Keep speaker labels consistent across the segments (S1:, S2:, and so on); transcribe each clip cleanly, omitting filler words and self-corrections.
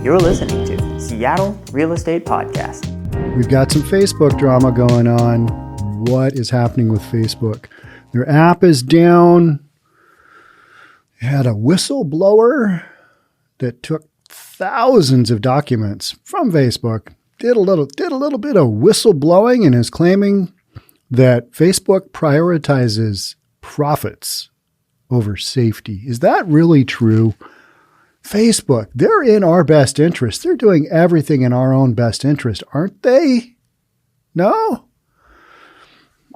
S1: You're listening to Seattle Real Estate Podcast.
S2: We've got some Facebook drama going on. What is happening with Facebook? Their app is down. They had a whistleblower that took thousands of documents from Facebook, did a little bit of whistleblowing, and is claiming that Facebook prioritizes profits over safety. Is that really true? Facebook, they're in our best interest. They're doing everything in our own best interest, aren't they? No?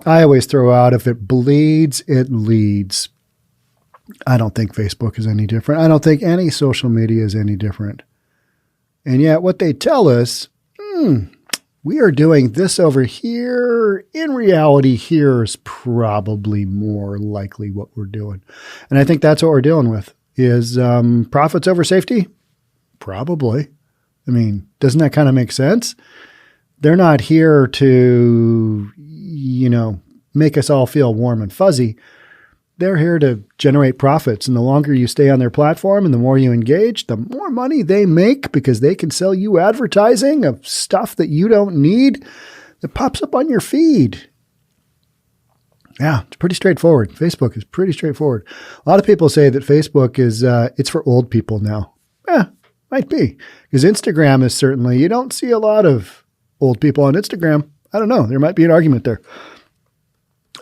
S2: I always throw out, if it bleeds, it leads. I don't think Facebook is any different. I don't think any social media is any different. And yet what they tell us, we are doing this over here. In reality, here's probably more likely what we're doing. And I think that's what we're dealing with. Is profits over safety? Probably. I mean, doesn't that kind of make sense? They're not here to, make us all feel warm and fuzzy. They're here to generate profits. And the longer you stay on their platform and the more you engage, the more money they make, because they can sell you advertising of stuff that you don't need that pops up on your feed. Yeah, it's pretty straightforward. Facebook is pretty straightforward. A lot of people say that Facebook is, it's for old people now. Yeah, might be. Because Instagram is certainly, you don't see a lot of old people on Instagram. I don't know. There might be an argument there.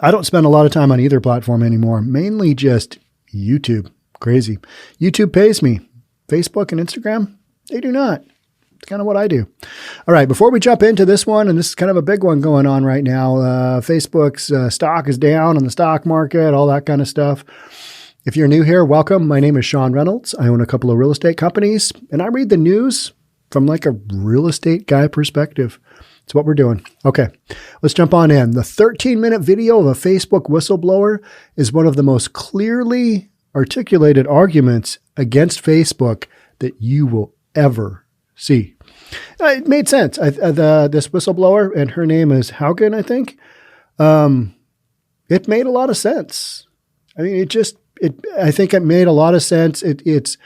S2: I don't spend a lot of time on either platform anymore. Mainly just YouTube. Crazy. YouTube pays me. Facebook and Instagram, they do not. It's kind of what I do. All right, before we jump into this one, and this is kind of a big one going on right now, Facebook's stock is down on the stock market, all that kind of stuff. If you're new here, welcome. My name is Sean Reynolds. I own a couple of real estate companies, and I read the news from like a real estate guy perspective. It's what we're doing. Okay, let's jump on in. The 13-minute video of a Facebook whistleblower is one of the most clearly articulated arguments against Facebook that you will ever see. It made sense. This whistleblower, and her name is Haugen, I think. It made a lot of sense. I mean, I think it made a lot of sense. It's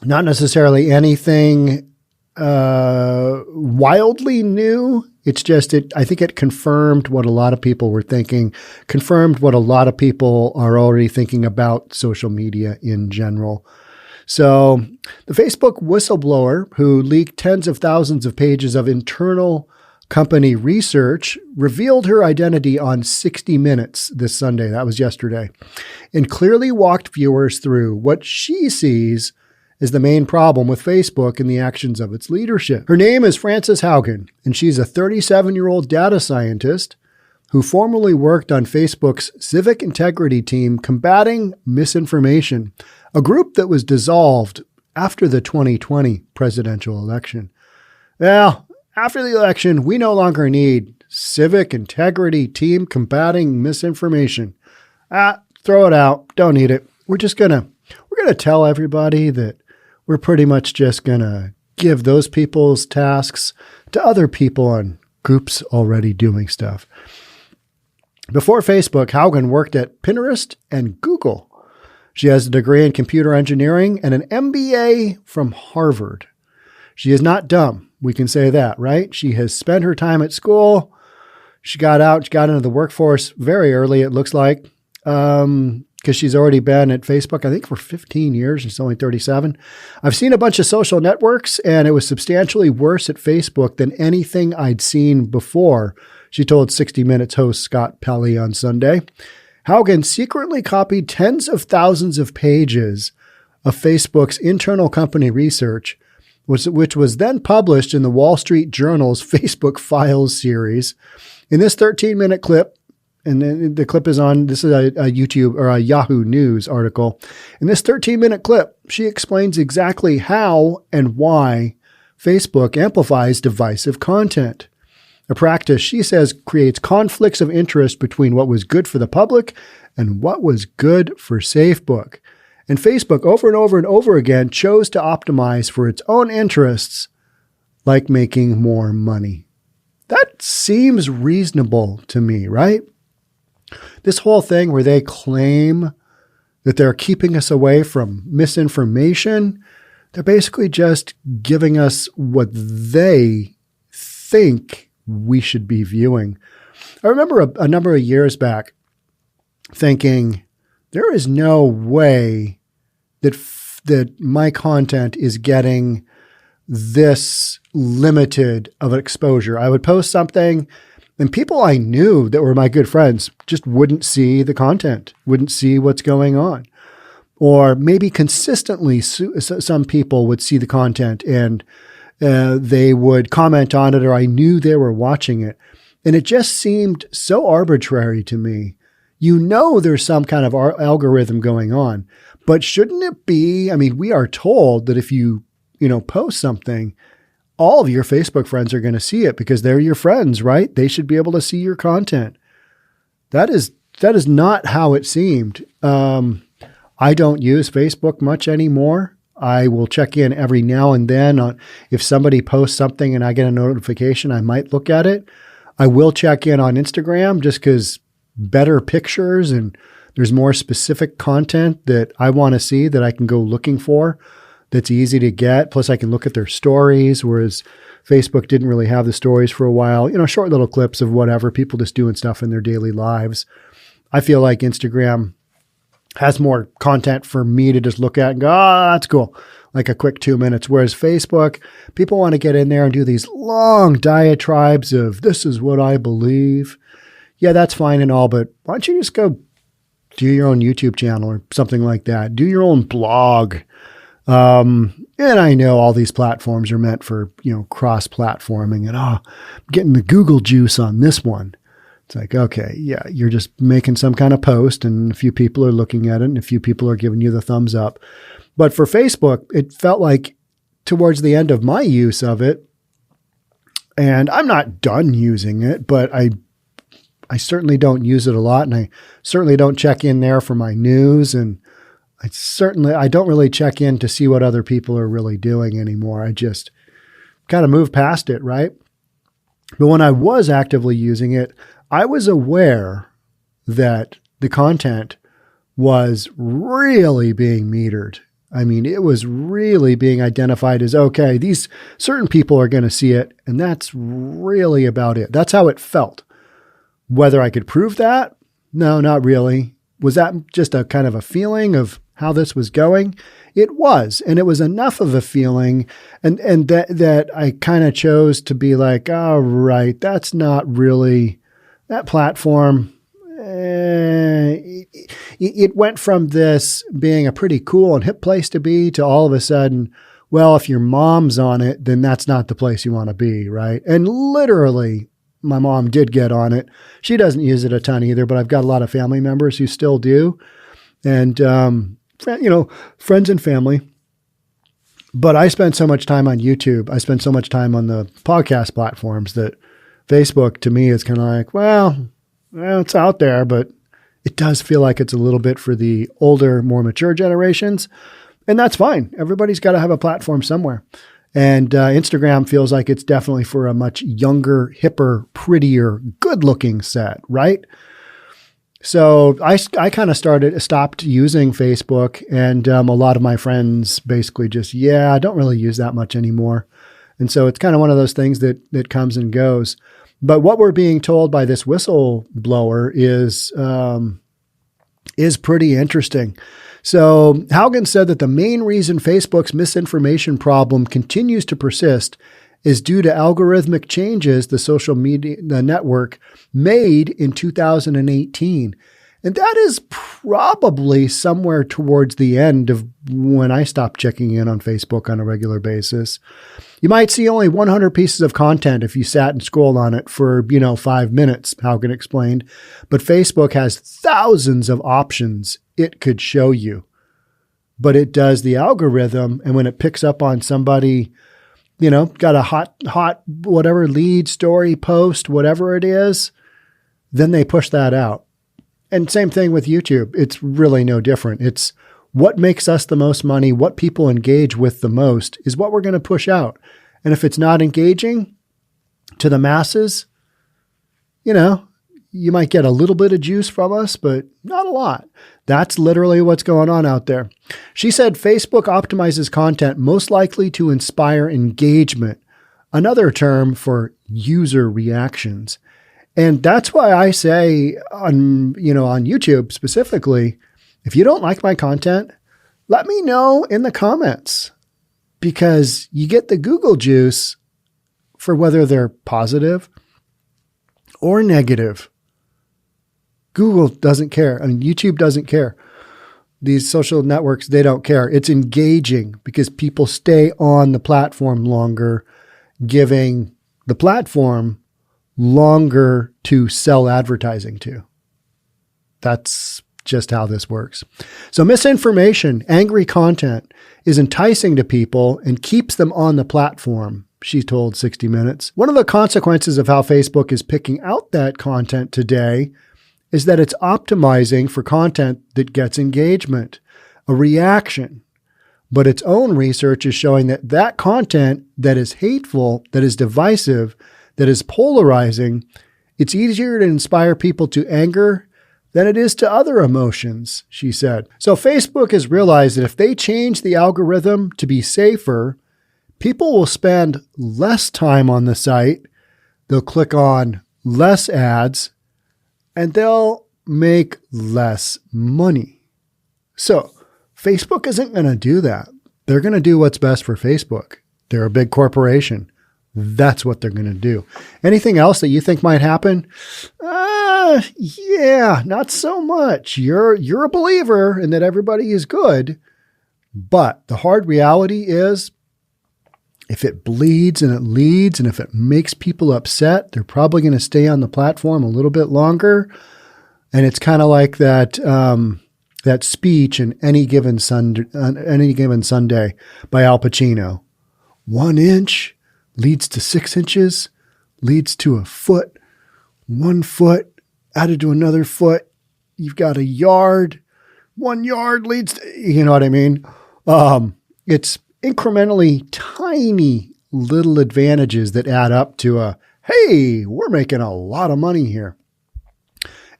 S2: not necessarily anything wildly new. It's just, I think it confirmed what a lot of people were thinking, confirmed what a lot of people are already thinking about social media in general. So the Facebook whistleblower, who leaked tens of thousands of pages of internal company research, revealed her identity on 60 Minutes this Sunday. That was yesterday, and clearly walked viewers through what she sees as the main problem with Facebook and the actions of its leadership. Her name is Frances Haugen, and she's a 37-year-old data scientist who formerly worked on Facebook's civic integrity team combating misinformation, a group that was dissolved after the 2020 presidential election. Well, after the election, we no longer need civic integrity team combating misinformation. Throw it out. Don't need it. We're gonna tell everybody that we're pretty much just gonna give those people's tasks to other people on groups already doing stuff. Before Facebook, Haugen worked at Pinterest and Google. She has a degree in computer engineering and an MBA from Harvard. She is not dumb. We can say that, right? She has spent her time at school. She got out, she got into the workforce very early, it looks like, because she's already been at Facebook, I think, for 15 years. She's only 37. I've seen a bunch of social networks, and it was substantially worse at Facebook than anything I'd seen before, she told 60 Minutes host Scott Pelley on Sunday. Haugen secretly copied tens of thousands of pages of Facebook's internal company research, which was then published in the Wall Street Journal's Facebook Files series. In this 13-minute clip, and the clip is on, this is a YouTube or a Yahoo News article. In this 13-minute clip, she explains exactly how and why Facebook amplifies divisive content. A practice, she says, creates conflicts of interest between what was good for the public and what was good for Facebook. And Facebook, over and over and over again, chose to optimize for its own interests, like making more money. That seems reasonable to me, right? This whole thing where they claim that they're keeping us away from misinformation, They're basically just giving us what they think we should be viewing. I remember a number of years back thinking, there is no way that my content is getting this limited of an exposure. I would post something and people I knew that were my good friends just wouldn't see the content, wouldn't see what's going on. Or maybe consistently some people would see the content and they would comment on it, or I knew they were watching it. And it just seemed so arbitrary to me. You know there's some kind of algorithm going on, but shouldn't it be, I mean, we are told that if you post something, all of your Facebook friends are going to see it because they're your friends, right? They should be able to see your content. That is not how it seemed. I don't use Facebook much anymore. I will check in every now and then on if somebody posts something and I get a notification, I might look at it. I will check in on Instagram just because better pictures and there's more specific content that I want to see that I can go looking for that's easy to get. Plus I can look at their stories, whereas Facebook didn't really have the stories for a while. Short little clips of whatever, people just doing stuff in their daily lives. I feel like Instagram has more content for me to just look at and go, that's cool. Like a quick 2 minutes. Whereas Facebook, people want to get in there and do these long diatribes of this is what I believe. Yeah, that's fine and all, but why don't you just go do your own YouTube channel or something like that? Do your own blog. And I know all these platforms are meant for, cross-platforming and, getting the Google juice on this one. It's like, okay, yeah, you're just making some kind of post and a few people are looking at it and a few people are giving you the thumbs up. But for Facebook, it felt like towards the end of my use of it, and I'm not done using it, but I certainly don't use it a lot. And I certainly don't check in there for my news. And I don't really check in to see what other people are really doing anymore. I just kind of move past it, right? But when I was actively using it, I was aware that the content was really being metered. I mean, it was really being identified as, okay, these certain people are going to see it, and that's really about it. That's how it felt. Whether I could prove that? No, not really. Was that just a kind of a feeling of how this was going? It was, and it was enough of a feeling, and that I kind of chose to be like, all right, that's not really that platform. It went from this being a pretty cool and hip place to be to all of a sudden, well, if your mom's on it, then that's not the place you want to be, right? And literally, my mom did get on it. She doesn't use it a ton either, but I've got a lot of family members who still do. And, friends and family. But I spend so much time on YouTube. I spend so much time on the podcast platforms that Facebook to me is kind of like, well, it's out there, but it does feel like it's a little bit for the older, more mature generations. And that's fine. Everybody's got to have a platform somewhere. And Instagram feels like it's definitely for a much younger, hipper, prettier, good-looking set, right? So I kind of stopped using Facebook, and a lot of my friends basically just, I don't really use that much anymore. And so it's kind of one of those things that comes and goes. But what we're being told by this whistleblower is pretty interesting. So Haugen said that the main reason Facebook's misinformation problem continues to persist is due to algorithmic changes the social media network made in 2018. And that is probably somewhere towards the end of when I stopped checking in on Facebook on a regular basis. You might see only 100 pieces of content if you sat and scrolled on it for, 5 minutes, Haugen explained. But Facebook has thousands of options it could show you. But it does the algorithm, and when it picks up on somebody, got a hot whatever lead, story, post, whatever it is, then they push that out. And same thing with YouTube. It's really no different. It's what makes us the most money, what people engage with the most is what we're going to push out. And if it's not engaging to the masses, You might get a little bit of juice from us, but not a lot. That's literally what's going on out there. She said Facebook optimizes content most likely to inspire engagement, another term for user reactions. And that's why I say on YouTube specifically, if you don't like my content, let me know in the comments, because you get the Google juice for whether they're positive or negative. Google doesn't care. I mean, YouTube doesn't care. These social networks, they don't care. It's engaging because people stay on the platform longer, giving the platform longer to sell advertising to. That's just how this works. So misinformation, angry content is enticing to people and keeps them on the platform, she told 60 Minutes. One of the consequences of how Facebook is picking out that content today is that it's optimizing for content that gets engagement, a reaction. But its own research is showing that that content that is hateful, that is divisive, that is polarizing, it's easier to inspire people to anger than it is to other emotions, she said. So Facebook has realized that if they change the algorithm to be safer, people will spend less time on the site, they'll click on less ads, and they'll make less money. So Facebook isn't going to do that. They're going to do what's best for Facebook. They're a big corporation. That's what they're going to do. Anything else that you think might happen? Yeah, not so much. You're a believer in that everybody is good. But the hard reality is, if it bleeds and it leads, and if it makes people upset, they're probably going to stay on the platform a little bit longer. And it's kind of like that that speech in Any Given Sunday by Al Pacino. 1 inch leads to 6 inches, leads to a foot. 1 foot added to another foot. You've got a yard. 1 yard leads to, you know what I mean? It's incrementally tiny little advantages that add up to hey, we're making a lot of money here.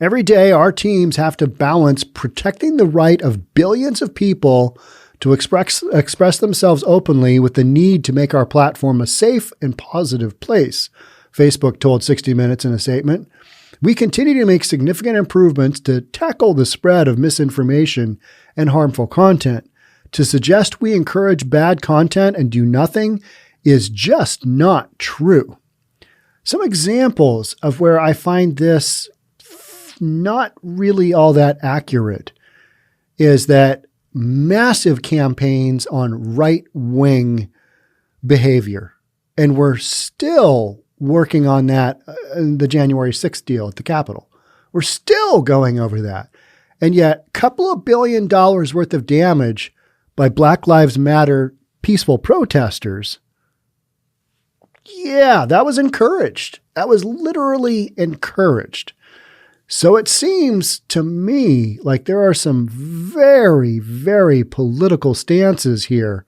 S2: Every day, our teams have to balance protecting the right of billions of people to express themselves openly with the need to make our platform a safe and positive place, Facebook told 60 Minutes in a statement. We continue to make significant improvements to tackle the spread of misinformation and harmful content. To suggest we encourage bad content and do nothing is just not true. Some examples of where I find this not really all that accurate is that massive campaigns on right-wing behavior. And we're still working on that in the January 6th deal at the Capitol. We're still going over that. And yet, a couple of $1 billion worth of damage by Black Lives Matter peaceful protesters. Yeah, that was encouraged. That was literally encouraged. So it seems to me like there are some very, very political stances here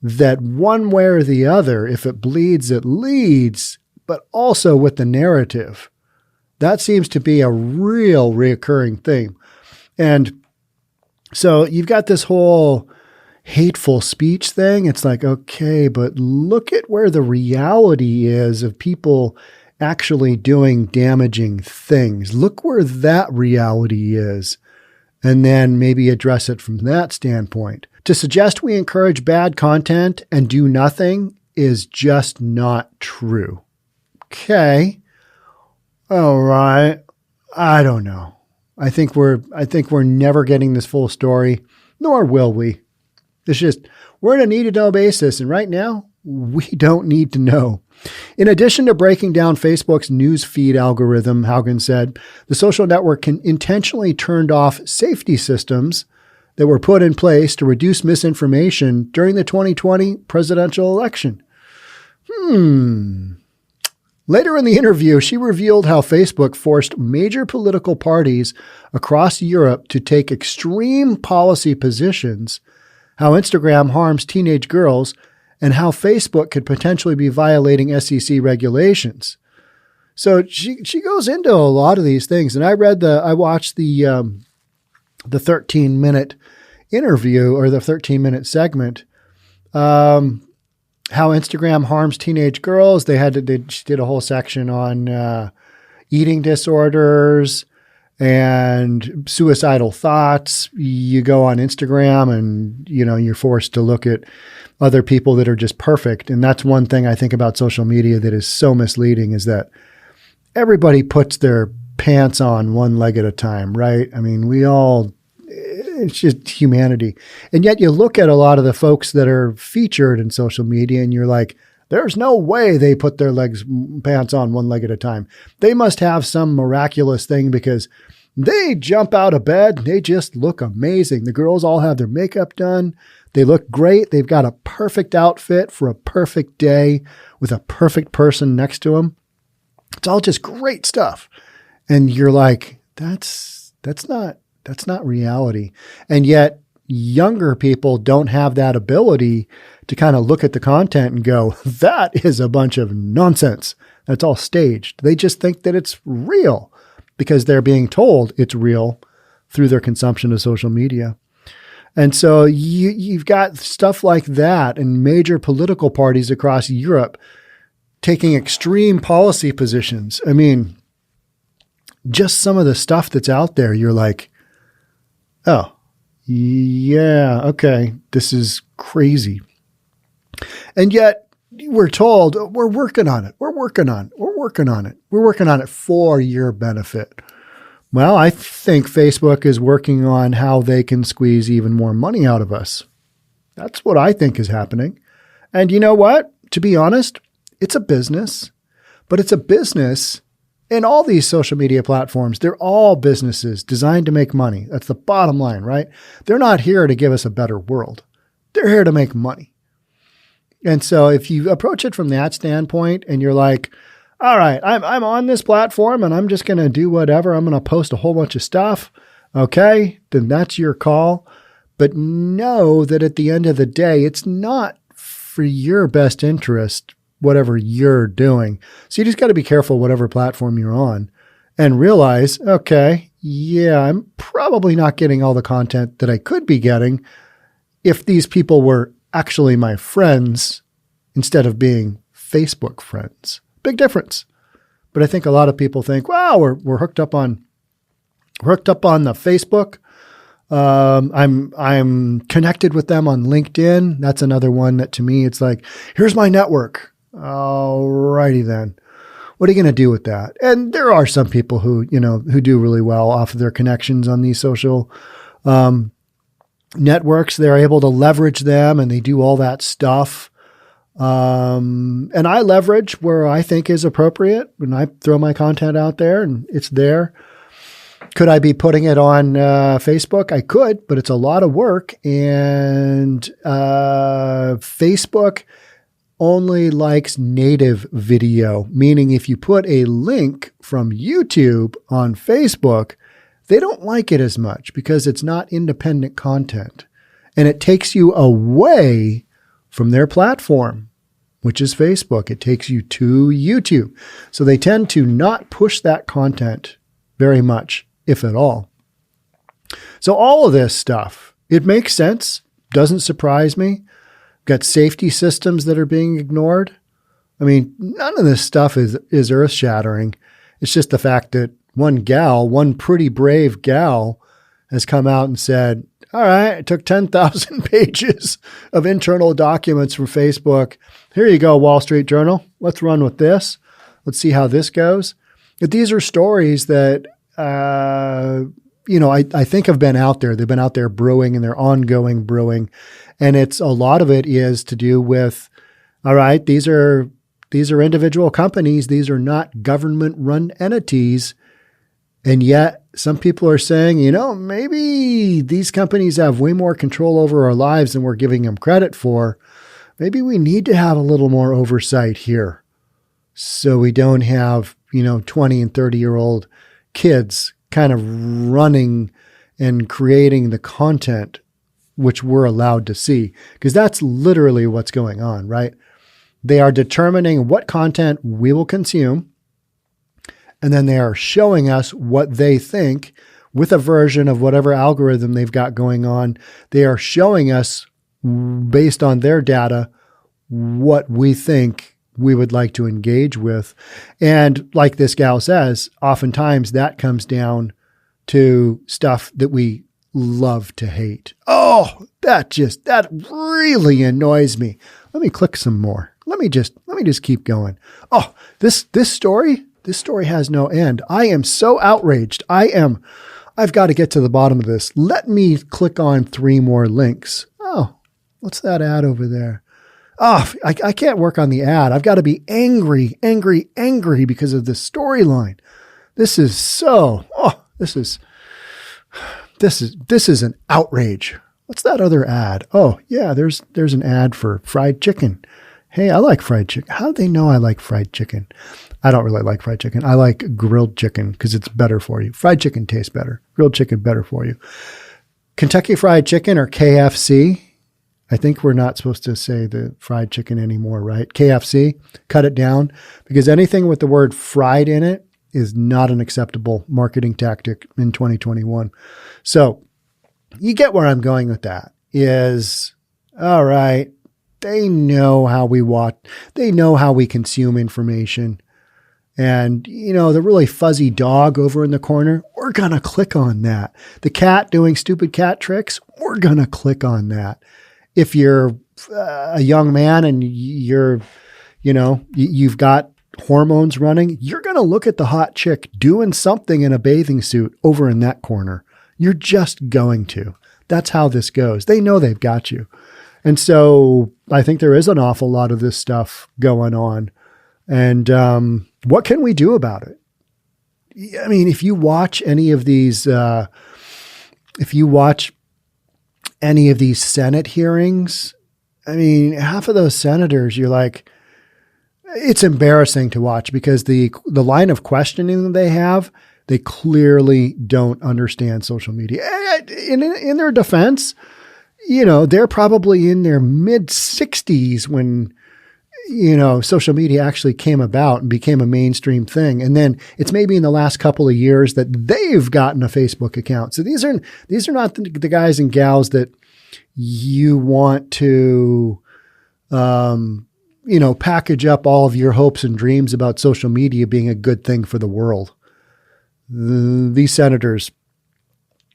S2: that one way or the other, if it bleeds, it leads, but also with the narrative. That seems to be a real reoccurring theme. And so you've got this whole hateful speech thing. It's like, okay, but look at where the reality is of people actually doing damaging things. Look where that reality is, and then maybe address it from that standpoint. To suggest we encourage bad content and do nothing is just not true. Okay. All right. I don't know. I think we're never getting this full story, nor will we. It's just, we're in a need-to-know basis, and right now, we don't need to know. In addition to breaking down Facebook's news feed algorithm, Haugen said, the social network can intentionally turn off safety systems that were put in place to reduce misinformation during the 2020 presidential election. Later in the interview, she revealed how Facebook forced major political parties across Europe to take extreme policy positions, how Instagram harms teenage girls, and how Facebook could potentially be violating SEC regulations. So she goes into a lot of these things. And I watched the 13-minute interview, or the 13-minute segment, how Instagram harms teenage girls. She did a whole section on eating disorders and suicidal thoughts. You go on Instagram and, you're forced to look at other people that are just perfect. And that's one thing I think about social media that is so misleading, is that everybody puts their pants on one leg at a time, right? I mean, it's just humanity. And yet you look at a lot of the folks that are featured in social media and you're like, there's no way they put their pants on one leg at a time. They must have some miraculous thing, because they jump out of bed and they just look amazing. The girls all have their makeup done. They look great. They've got a perfect outfit for a perfect day with a perfect person next to them. It's all just great stuff. And you're like, that's not reality. And yet younger people don't have that ability to kind of look at the content and go, that is a bunch of nonsense. That's all staged. They just think that it's real because they're being told it's real through their consumption of social media. And so you've got stuff like that, and major political parties across Europe taking extreme policy positions. I mean, just some of the stuff that's out there, you're like, oh, yeah, okay, this is crazy. And yet we're told we're working on it. We're working on it for your benefit. Well, I think Facebook is working on how they can squeeze even more money out of us. That's what I think is happening. And you know what? To be honest, it's a business, but it's a business in all these social media platforms. They're all businesses designed to make money. That's the bottom line, right? They're not here to give us a better world. They're here to make money. And so if you approach it from that standpoint and you're like, all right, I'm on this platform and I'm just going to do whatever. I'm going to post a whole bunch of stuff. Okay, then that's your call. But know that at the end of the day, it's not for your best interest, whatever you're doing. So you just got to be careful whatever platform you're on and realize, okay, yeah, I'm probably not getting all the content that I could be getting if these people were actually my friends instead of being Facebook friends. Big difference. But I think a lot of people think, wow, we're hooked up on the Facebook. I'm connected with them on LinkedIn. That's another one that to me, it's like, here's my network. Alrighty then. What are you going to do with that? And there are some people who do really well off of their connections on these social networks. They're able to leverage them and they do all that stuff. And I leverage where I think is appropriate when I throw my content out there and it's there. Could I be putting it on Facebook? I could, but it's a lot of work. And Facebook only likes native video, meaning if you put a link from YouTube on Facebook, they don't like it as much because it's not independent content. And it takes you away from their platform, which is Facebook. It takes you to YouTube. So they tend to not push that content very much, if at all. So all of this stuff, it makes sense, doesn't surprise me. Got safety systems that are being ignored. I mean, none of this stuff is earth-shattering. It's just the fact that one pretty brave gal has come out and said, all right, I took 10,000 pages of internal documents from Facebook. Here you go, Wall Street Journal. Let's run with this. Let's see how this goes. But these are stories that, I think have been out there. They've been out there brewing and they're ongoing brewing. And a lot of it is to do with, all right, these are individual companies. These are not government-run entities. And yet some people are saying, maybe these companies have way more control over our lives than we're giving them credit for. Maybe we need to have a little more oversight here so we don't have, 20 and 30-year-old kids kind of running and creating the content which we're allowed to see. Because that's literally what's going on, right? They are determining what content we will consume. And then they are showing us what they think with a version of whatever algorithm they've got going on. They are showing us, based on their data, what we think we would like to engage with. And like this gal says, oftentimes that comes down to stuff that we love to hate. Oh, that really annoys me. Let me click some more. Let me just keep going. Oh, this story has no end. I am so outraged. I've got to get to the bottom of this. Let me click on 3 more links. Oh, what's that ad over there? Oh, I can't work on the ad. I've got to be angry because of this storyline. This is an outrage. What's that other ad? Oh, yeah, there's an ad for fried chicken. Hey, I like fried chicken. How do they know I like fried chicken? I don't really like fried chicken. I like grilled chicken because it's better for you. Fried chicken tastes better. Grilled chicken better for you. Kentucky Fried Chicken, or KFC. I think we're not supposed to say the fried chicken anymore, right? KFC, cut it down, because anything with the word fried in it is not an acceptable marketing tactic in 2021. So you get where I'm going with that is, all right, they know how we watch. They know how we consume information. And, the really fuzzy dog over in the corner, we're going to click on that. The cat doing stupid cat tricks, we're going to click on that. If you're a young man and you've got hormones running, you're going to look at the hot chick doing something in a bathing suit over in that corner. You're just going to. That's how this goes. They know they've got you. And so I think there is an awful lot of this stuff going on. And what can we do about it? I mean, if you watch any of these Senate hearings, I mean, half of those senators, you're like, it's embarrassing to watch because the line of questioning they have, they clearly don't understand social media. In their defense, they're probably in their mid-60s when, social media actually came about and became a mainstream thing. And then it's maybe in the last couple of years that they've gotten a Facebook account. So these are not the guys and gals that you want to, package up all of your hopes and dreams about social media being a good thing for the world. These senators,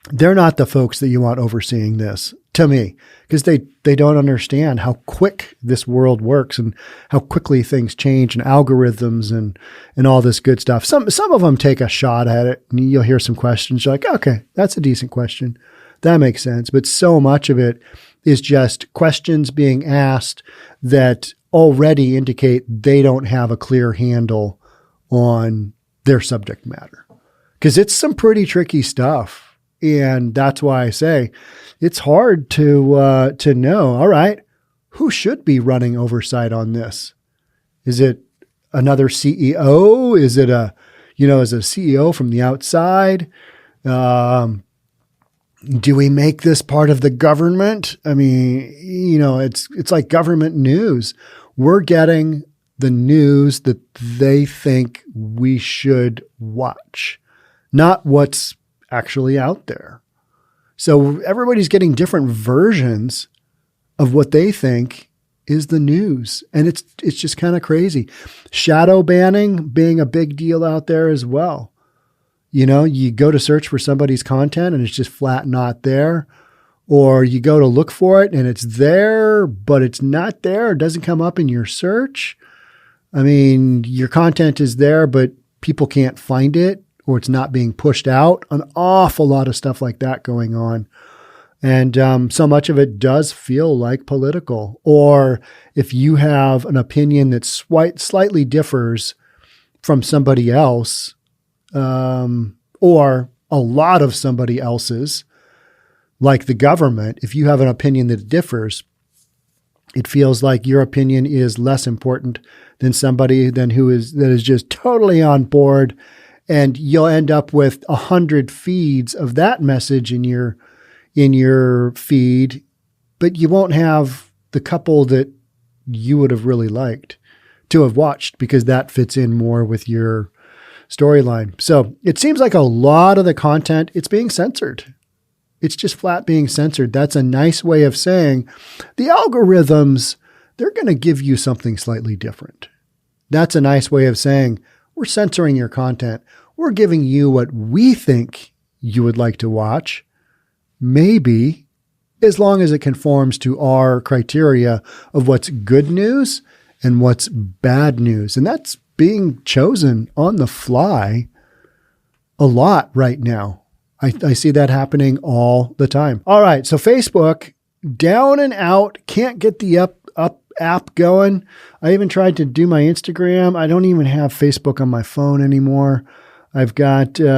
S2: they're not the folks that you want overseeing this, to me, because they don't understand how quick this world works and how quickly things change and algorithms and all this good stuff. Some of them take a shot at it and you'll hear some questions. You're like, okay, that's a decent question. That makes sense. But so much of it is just questions being asked that already indicate they don't have a clear handle on their subject matter, because it's some pretty tricky stuff. And that's why I say it's hard to know, all right, who should be running oversight on this? Is it another CEO? Is it as a CEO from the outside? Do we make this part of the government? I mean, it's like government news. We're getting the news that they think we should watch, not what's actually out there. So everybody's getting different versions of what they think is the news. And it's just kind of crazy. Shadow banning being a big deal out there as well. You go to search for somebody's content and it's just flat not there. Or you go to look for it and it's there, but it's not there. It doesn't come up in your search. I mean, your content is there, but people can't find it, or it's not being pushed out. An awful lot of stuff like that going on. And so much of it does feel like political. Or if you have an opinion that slightly differs from somebody else, or a lot of somebody else's, like the government, if you have an opinion that differs, it feels like your opinion is less important than somebody that is just totally on board. And you'll end up with 100 feeds of that message in your feed, but you won't have the couple that you would have really liked to have watched, because that fits in more with your storyline. So it seems like a lot of the content, it's being censored. It's just flat being censored. That's a nice way of saying the algorithms, they're going to give you something slightly different. That's a nice way of saying we're censoring your content. We're giving you what we think you would like to watch, maybe, as long as it conforms to our criteria of what's good news and what's bad news. And that's being chosen on the fly a lot right now. I see that happening all the time. All right, so Facebook, down and out, can't get the up app going. I even tried to do my Instagram. I don't even have Facebook on my phone anymore. I've got, maybe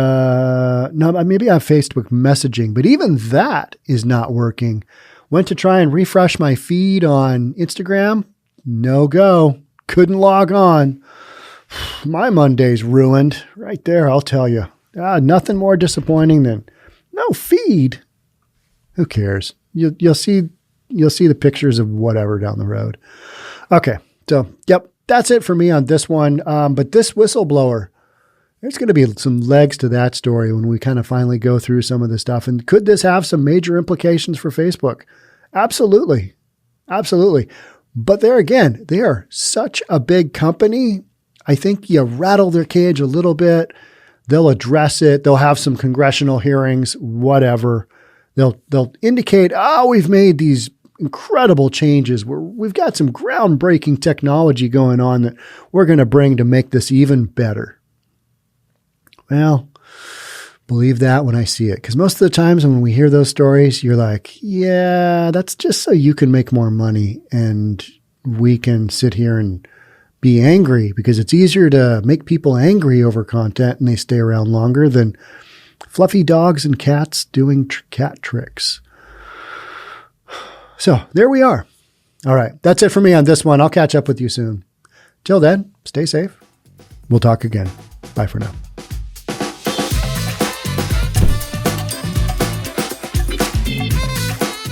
S2: I have Facebook messaging, but even that is not working. Went to try and refresh my feed on Instagram. No go. Couldn't log on. My Monday's ruined right there, I'll tell you. Nothing more disappointing than no feed. Who cares? You'll see the pictures of whatever down the road. Okay, so yep, that's it for me on this one. But this whistleblower, there's going to be some legs to that story when we kind of finally go through some of the stuff. And could this have some major implications for Facebook? Absolutely, absolutely. But there again, they are such a big company. I think you rattle their cage a little bit. They'll address it. They'll have some congressional hearings, whatever. They'll indicate, we've made these incredible changes. We've got some groundbreaking technology going on that we're going to bring to make this even better. Well, believe that when I see it. Because most of the times when we hear those stories, you're like, yeah, that's just so you can make more money and we can sit here and be angry, because it's easier to make people angry over content and they stay around longer than fluffy dogs and cats doing cat tricks. So there we are. All right. That's it for me on this one. I'll catch up with you soon. Till then, stay safe. We'll talk again. Bye for now.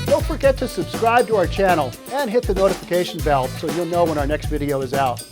S2: Don't forget to subscribe to our channel and hit the notification bell so you'll know when our next video is out.